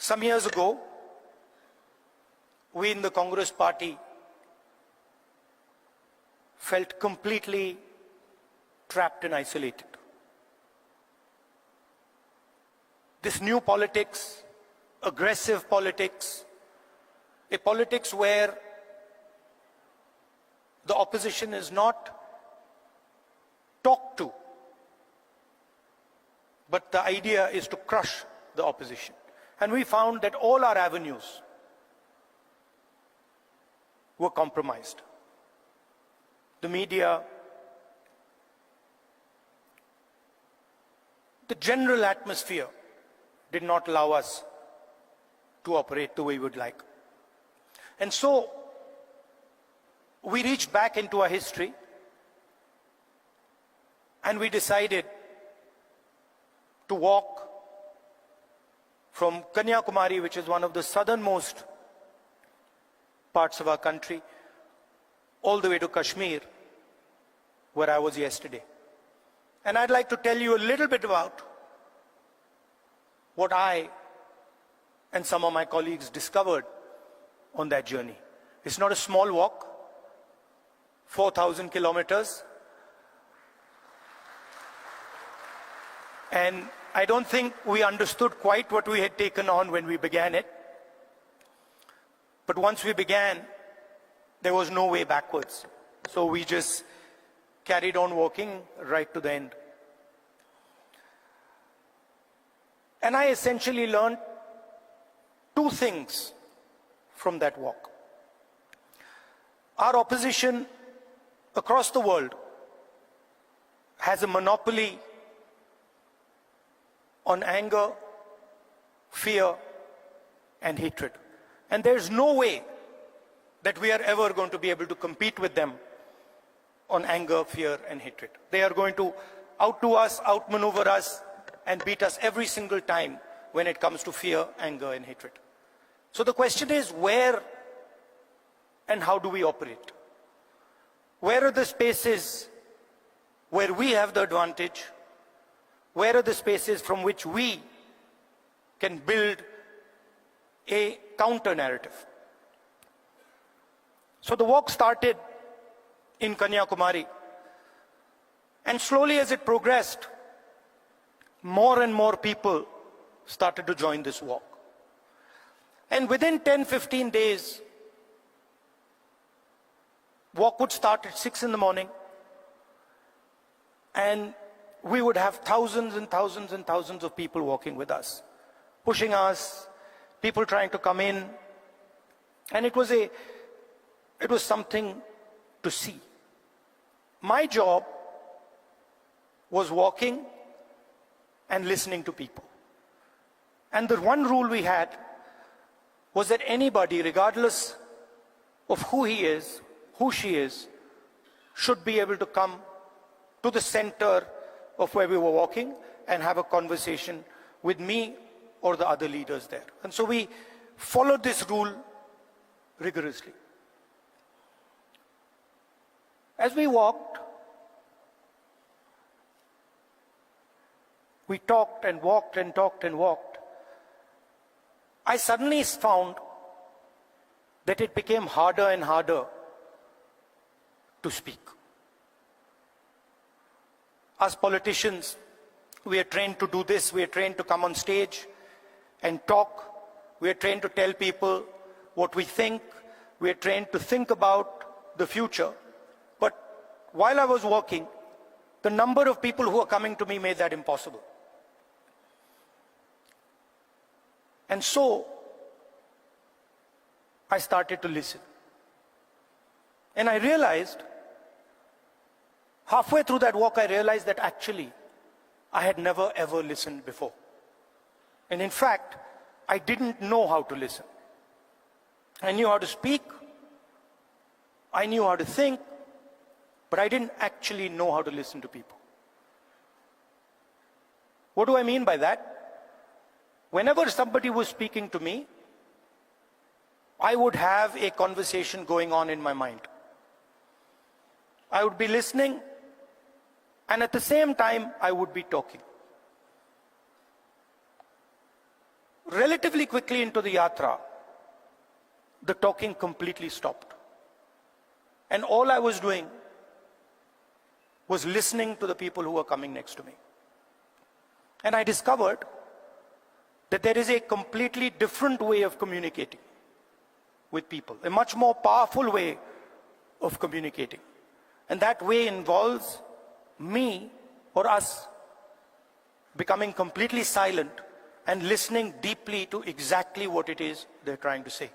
Some years ago, we in the Congress party felt completely trapped and isolated. This new politics, aggressive politics, a politics where the opposition is not talked to, but the idea is to crush the opposition. And we found that all our avenues were compromised. The media, the general atmosphere did not allow us to operate the way we would like. And so we reached back into our history and we decided to walk from Kanyakumari, which is one of the southernmost parts of our country, all the way to Kashmir, where I was yesterday. And I'd like to tell you a little bit about what I and some of my colleagues discovered on that journey. It's not a small walk, 4,000 kilometers. And I don't think we understood quite what we had taken on when we began it. But once we began, there was no way backwards. So we just carried on walking right to the end. And I essentially learned two things from that walk. Our opposition across the world has a monopoly on anger, fear, and hatred. And there's no way that we are ever going to be able to compete with them on anger, fear, and hatred. They are going to outdo us, outmaneuver us, and beat us every single time when it comes to fear, anger, and hatred. So the question is, where and how do we operate? Where are the spaces where we have the advantage? Where are the spaces from which we can build a counter narrative? So the walk started in Kanyakumari, and slowly as it progressed, more and more people started to join this walk. And within 10-15 days, walk would start at 6 in the morning, and we would have thousands and thousands and thousands of people walking with us, pushing us, people trying to come in. And it was something to see. My job was walking and listening to people. And the one rule we had was that anybody, regardless of who he is, who she is, should be able to come to the center of where we were walking and have a conversation with me or the other leaders there. And so we followed this rule rigorously. As we walked, we talked and walked and talked and walked. I suddenly found that it became harder and harder to speak. As politicians, we are trained to do this. We are trained to come on stage and talk. We are trained to tell people what we think. We are trained to think about the future. But while I was walking, the number of people who are coming to me made that impossible. And so I started to listen. And I realized, halfway through that walk, I realized that actually I had never ever listened before. And in fact, I didn't know how to listen. I knew how to speak, I knew how to think, but I didn't actually know how to listen to people. What do I mean by that? Whenever somebody was speaking to me, I would have a conversation going on in my mind. I would be listening, and at the same time, I would be talking. relatively quickly into the yatra, the talking completely stopped. And all I was doing was listening to the people who were coming next to me. And I discovered that there is a completely different way of communicating with people, a much more powerful way of communicating. And that way involves me or us becoming completely silent and listening deeply to exactly what it is they're trying to say.